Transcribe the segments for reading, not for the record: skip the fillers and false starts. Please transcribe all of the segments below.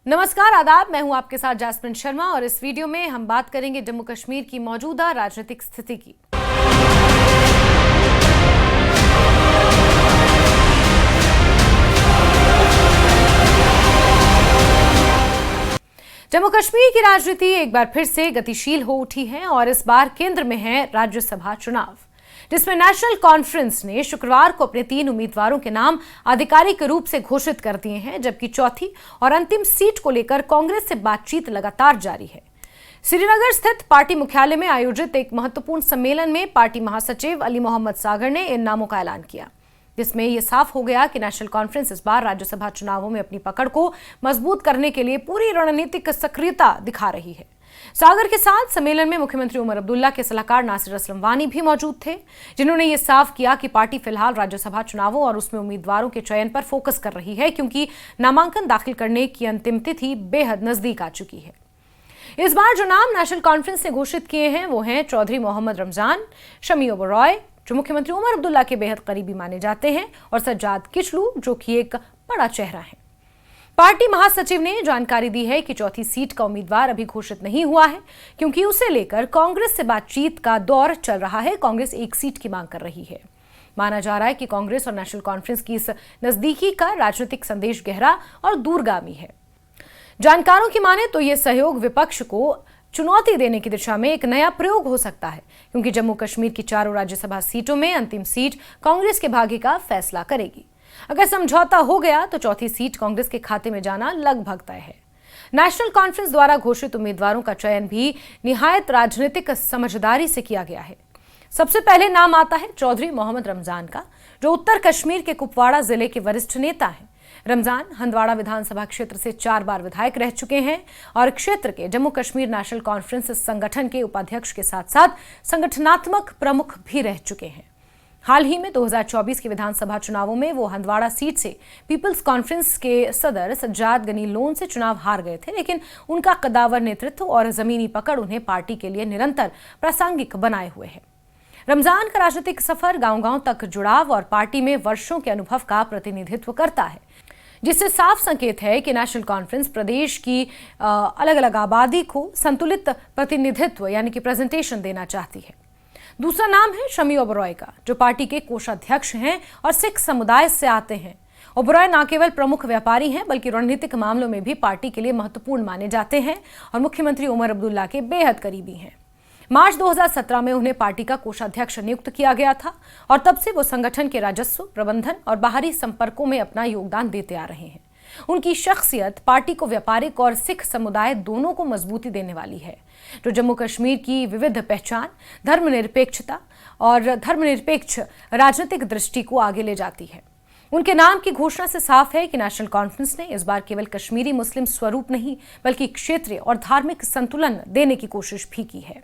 नमस्कार, आदाब। मैं हूं आपके साथ जैस्मिन शर्मा और इस वीडियो में हम बात करेंगे जम्मू कश्मीर की मौजूदा राजनीतिक स्थिति की। जम्मू कश्मीर की राजनीति एक बार फिर से गतिशील हो उठी है और इस बार केंद्र में है राज्यसभा चुनाव, जिसमें नेशनल कॉन्फ्रेंस ने शुक्रवार को अपने 3 उम्मीदवारों के नाम आधिकारिक रूप से घोषित कर दिए हैं, जबकि चौथी और अंतिम सीट को लेकर कांग्रेस से बातचीत लगातार जारी है। श्रीनगर स्थित पार्टी मुख्यालय में आयोजित एक महत्वपूर्ण सम्मेलन में पार्टी महासचिव अली मोहम्मद सागर ने इन नामों का ऐलान किया, जिसमें यह साफ हो गया कि नेशनल कॉन्फ्रेंस इस बार राज्यसभा चुनावों में अपनी पकड़ को मजबूत करने के लिए पूरी रणनीतिक सक्रियता दिखा रही है। सागर के साथ सम्मेलन में मुख्यमंत्री उमर अब्दुल्ला के सलाहकार नासिर असलम वानी भी मौजूद थे, जिन्होंने ये साफ किया कि पार्टी फिलहाल राज्यसभा चुनावों और उसमें उम्मीदवारों के चयन पर फोकस कर रही है, क्योंकि नामांकन दाखिल करने की अंतिम तिथि बेहद नजदीक आ चुकी है। इस बार जो नाम नेशनल कॉन्फ्रेंस ने घोषित किए हैं वो हैं चौधरी मोहम्मद रमजान, शमी ओबरॉय, जो मुख्यमंत्री उमर अब्दुल्ला के बेहद करीबी माने जाते हैं, और सज्जाद किचलू, जो कि एक बड़ा चेहरा है। पार्टी महासचिव ने जानकारी दी है कि चौथी सीट का उम्मीदवार अभी घोषित नहीं हुआ है, क्योंकि उसे लेकर कांग्रेस से बातचीत का दौर चल रहा है। कांग्रेस एक सीट की मांग कर रही है। माना जा रहा है कि कांग्रेस और नेशनल कॉन्फ्रेंस की इस नजदीकी का राजनीतिक संदेश गहरा और दूरगामी है। जानकारों की माने तो यह सहयोग विपक्ष को चुनौती देने की दिशा में एक नया प्रयोग हो सकता है, क्योंकि जम्मू कश्मीर की चारों राज्यसभा सीटों में अंतिम सीट कांग्रेस के भाग्य का फैसला करेगी। अगर समझौता हो गया तो चौथी सीट कांग्रेस के खाते में जाना लगभग तय है। नेशनल कॉन्फ्रेंस द्वारा घोषित उम्मीदवारों का चयन भी निहायत राजनीतिक समझदारी से किया गया है। सबसे पहले नाम आता है चौधरी मोहम्मद रमजान का, जो उत्तर कश्मीर के कुपवाड़ा जिले के वरिष्ठ नेता हैं। रमजान हंदवाड़ा विधानसभा क्षेत्र से 4 बार विधायक रह चुके हैं और क्षेत्र के जम्मू कश्मीर नेशनल कॉन्फ्रेंस संगठन के उपाध्यक्ष के साथ साथ संगठनात्मक प्रमुख भी रह चुके हैं। हाल ही में 2024 के विधानसभा चुनावों में वो हंदवाड़ा सीट से पीपल्स कॉन्फ्रेंस के सदर सज्जाद गनी लोन से चुनाव हार गए थे, लेकिन उनका कद्दावर नेतृत्व और जमीनी पकड़ उन्हें पार्टी के लिए निरंतर प्रासंगिक बनाए हुए है। रमजान का राजनीतिक सफर गांव-गांव तक जुड़ाव और पार्टी में वर्षों के अनुभव का प्रतिनिधित्व करता है, जिससे साफ संकेत है कि नेशनल कॉन्फ्रेंस प्रदेश की अलग अलग आबादी को संतुलित प्रतिनिधित्व यानी कि प्रेजेंटेशन देना चाहती है। दूसरा नाम है शमी ओबरॉय का, जो पार्टी के कोषाध्यक्ष हैं और सिख समुदाय से आते हैं। ओबरॉय न केवल प्रमुख व्यापारी हैं, बल्कि रणनीतिक मामलों में भी पार्टी के लिए महत्वपूर्ण माने जाते हैं और मुख्यमंत्री उमर अब्दुल्ला के बेहद करीबी हैं। मार्च 2017 में उन्हें पार्टी का कोषाध्यक्ष नियुक्त किया गया था और तब से वो संगठन के राजस्व प्रबंधन और बाहरी संपर्कों में अपना योगदान देते आ रहे हैं। उनकी शख्सियत पार्टी को व्यापारिक और सिख समुदाय दोनों को मजबूती देने वाली है, जो जम्मू कश्मीर की विविध पहचान, धर्मनिरपेक्षता और धर्मनिरपेक्ष राजनीतिक दृष्टि को आगे ले जाती है। उनके नाम की घोषणा से साफ है कि नेशनल कॉन्फ्रेंस ने इस बार केवल कश्मीरी मुस्लिम स्वरूप नहीं, बल्कि क्षेत्रीय और धार्मिक संतुलन देने की कोशिश भी की है।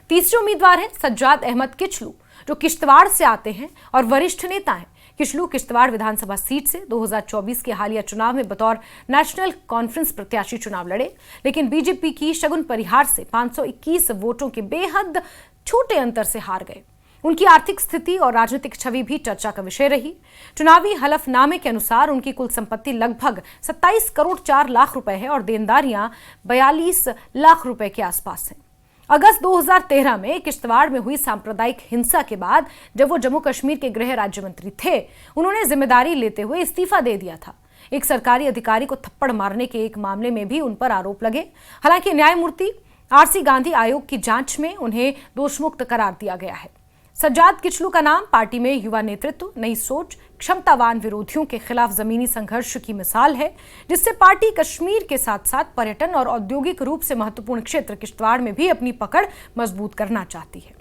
तीसरे उम्मीदवार हैं सज्जाद अहमद किचलू, जो किश्तवाड़ से आते हैं और वरिष्ठ नेता हैं। किचलू किश्तवाड़ विधानसभा सीट से 2024 के हालिया चुनाव में बतौर नेशनल कॉन्फ्रेंस प्रत्याशी चुनाव लड़े, लेकिन बीजेपी की शगुन परिहार से 521 वोटों के बेहद छोटे अंतर से हार गए। उनकी आर्थिक स्थिति और राजनीतिक छवि भी चर्चा का विषय रही। चुनावी हलफनामे के अनुसार उनकी कुल संपत्ति लगभग 27 करोड़ 4 लाख रुपए है और देनदारियां 42 लाख रुपए के आसपास हैं। अगस्त 2013 में किश्तवाड़ में हुई सांप्रदायिक हिंसा के बाद, जब वो जम्मू कश्मीर के गृह राज्य मंत्री थे, उन्होंने जिम्मेदारी लेते हुए इस्तीफा दे दिया था। एक सरकारी अधिकारी को थप्पड़ मारने के एक मामले में भी उन पर आरोप लगे। हालांकि न्यायमूर्ति आरसी गांधी आयोग की जांच में उन्हें दोषमुक्त करार दिया गया है। सज्जाद किचलू का नाम पार्टी में युवा नेतृत्व, नई सोच, क्षमतावान विरोधियों के खिलाफ जमीनी संघर्ष की मिसाल है, जिससे पार्टी कश्मीर के साथ साथ पर्यटन और औद्योगिक रूप से महत्वपूर्ण क्षेत्र किश्तवाड़ में भी अपनी पकड़ मजबूत करना चाहती है।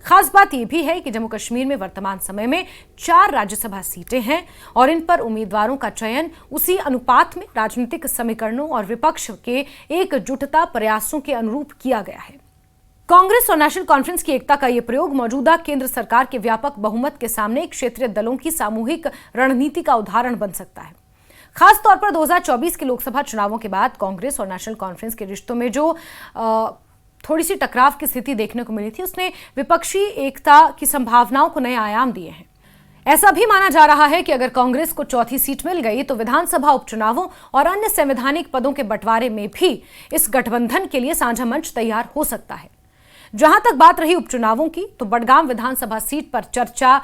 खास बात यह भी है कि जम्मू कश्मीर में वर्तमान समय में 4 राज्यसभा सीटें हैं और इन पर उम्मीदवारों का चयन उसी अनुपात में राजनीतिक समीकरणों और विपक्ष के एकजुटता प्रयासों के अनुरूप किया गया है। कांग्रेस और नेशनल कॉन्फ्रेंस की एकता का यह प्रयोग मौजूदा केंद्र सरकार के व्यापक बहुमत के सामने क्षेत्रीय दलों की सामूहिक रणनीति का उदाहरण बन सकता है। खासतौर पर 2024 के लोकसभा चुनावों के बाद कांग्रेस और नेशनल कॉन्फ्रेंस के रिश्तों में जो थोड़ी सी टकराव की स्थिति देखने को मिली थी, उसने विपक्षी एकता की संभावनाओं को नए आयाम दिए हैं। ऐसा भी माना जा रहा है कि अगर कांग्रेस को चौथी सीट मिल गई तो विधानसभा उपचुनावों और अन्य संवैधानिक पदों के बंटवारे में भी इस गठबंधन के लिए साझा मंच तैयार हो सकता है। जहां तक बात रही उपचुनावों की, तो बडगाम विधानसभा सीट पर चर्चा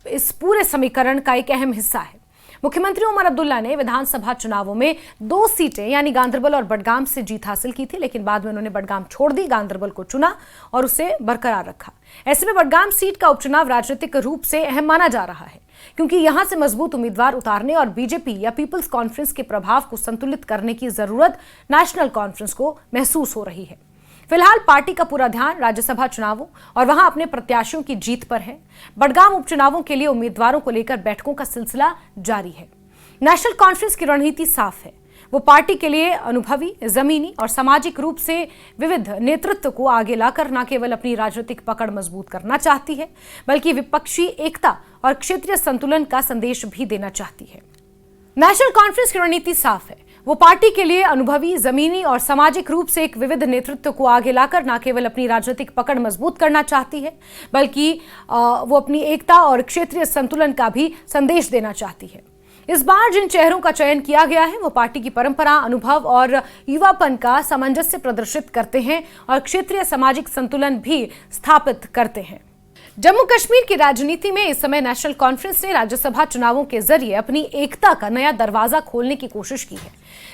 इस पूरे समीकरण का एक अहम हिस्सा है। मुख्यमंत्री उमर अब्दुल्ला ने विधानसभा चुनावों में 2 सीटें यानी गांदरबल और बडगाम से जीत हासिल की थी, लेकिन बाद में उन्होंने बडगाम छोड़ दी, गांदरबल को चुना और उसे बरकरार रखा। ऐसे में बडगाम सीट का उपचुनाव राजनीतिक रूप से अहम माना जा रहा है, क्योंकि यहां से मजबूत उम्मीदवार उतारने और बीजेपी या पीपल्स कॉन्फ्रेंस के प्रभाव को संतुलित करने की जरूरत नेशनल कॉन्फ्रेंस को महसूस हो रही है। फिलहाल पार्टी का पूरा ध्यान राज्यसभा चुनावों और वहां अपने प्रत्याशियों की जीत पर है। बडगाम उपचुनावों के लिए उम्मीदवारों को लेकर बैठकों का सिलसिला जारी है। नेशनल कॉन्फ्रेंस की रणनीति साफ है। वो पार्टी के लिए अनुभवी, जमीनी और सामाजिक रूप से विविध नेतृत्व को आगे लाकर न केवल अपनी राजनीतिक पकड़ मजबूत करना चाहती है, बल्कि विपक्षी एकता और क्षेत्रीय संतुलन का संदेश भी देना चाहती है। नेशनल कॉन्फ्रेंस की रणनीति साफ है। वो पार्टी के लिए अनुभवी, जमीनी और सामाजिक रूप से एक विविध नेतृत्व को आगे लाकर न केवल अपनी राजनीतिक पकड़ मजबूत करना चाहती है, बल्कि वो अपनी एकता और क्षेत्रीय संतुलन का भी संदेश देना चाहती है। इस बार जिन चेहरों का चयन किया गया है वो पार्टी की परंपरा, अनुभव और युवापन का सामंजस्य प्रदर्शित करते हैं और क्षेत्रीय सामाजिक संतुलन भी स्थापित करते हैं। जम्मू कश्मीर की राजनीति में इस समय नेशनल कॉन्फ्रेंस ने राज्यसभा चुनावों के जरिए अपनी एकता का नया दरवाजा खोलने की कोशिश की है।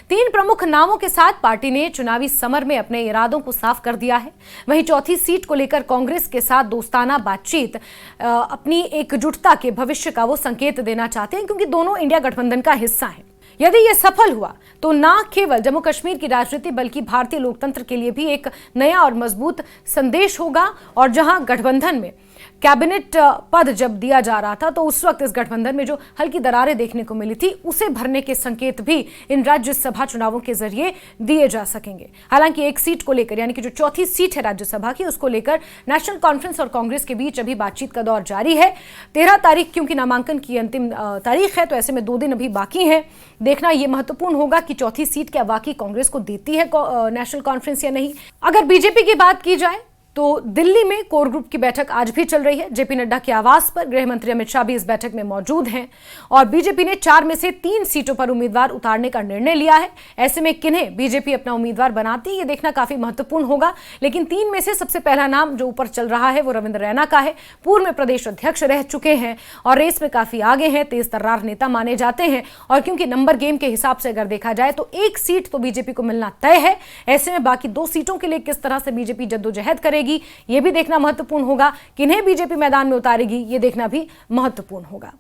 3 प्रमुख नामों के साथ पार्टी ने चुनावी समर में अपने इरादों को साफ कर दिया है। वहीं चौथी सीट को लेकर कांग्रेस के साथ दोस्ताना बातचीत अपनी एकजुटता के भविष्य का वो संकेत देना चाहते हैं, क्योंकि दोनों इंडिया गठबंधन का हिस्सा हैं। यदि यह सफल हुआ तो न केवल जम्मू कश्मीर की राजनीति बल्कि भारतीय लोकतंत्र के लिए भी एक नया और मजबूत संदेश होगा। और जहां गठबंधन में कैबिनेट पद जब दिया जा रहा था तो उस वक्त इस गठबंधन में जो हल्की दरारें देखने को मिली थी उसे भरने के संकेत भी इन राज्यसभा चुनावों के जरिए दिए जा सकेंगे। हालांकि एक सीट को लेकर, यानी कि जो चौथी सीट है राज्यसभा की, उसको लेकर नेशनल कॉन्फ्रेंस और कांग्रेस के बीच अभी बातचीत का दौर जारी है। 13 तारीख क्योंकि नामांकन की अंतिम तारीख है, तो ऐसे में 2 दिन अभी बाकी हैं। देखना यह महत्वपूर्ण होगा कि चौथी सीट क्या वाकई कांग्रेस को देती है नेशनल कॉन्फ्रेंस या नहीं। अगर बीजेपी की बात की जाए तो दिल्ली में कोर ग्रुप की बैठक आज भी चल रही है। जेपी नड्डा के आवास पर गृह मंत्री अमित शाह भी इस बैठक में मौजूद हैं और बीजेपी ने 4 में से 3 सीटों पर उम्मीदवार उतारने का निर्णय लिया है। ऐसे में किन्हें बीजेपी अपना उम्मीदवार बनाती है, ये देखना काफी महत्वपूर्ण होगा। लेकिन 3 में से सबसे पहला नाम जो ऊपर चल रहा है वो रविंद्र रैना का है। पूर्व में प्रदेश अध्यक्ष रह चुके हैं और रेस में काफी आगे हैं, तेज तर्रार नेता माने जाते हैं। और क्योंकि नंबर गेम के हिसाब से अगर देखा जाए तो 1 सीट तो बीजेपी को मिलना तय है। ऐसे में बाकी 2 सीटों के लिए किस तरह से बीजेपी जद्दोजहद करेगी, ये भी देखना महत्वपूर्ण होगा। किन्हें बीजेपी मैदान में उतारेगी, ये देखना भी महत्वपूर्ण होगा।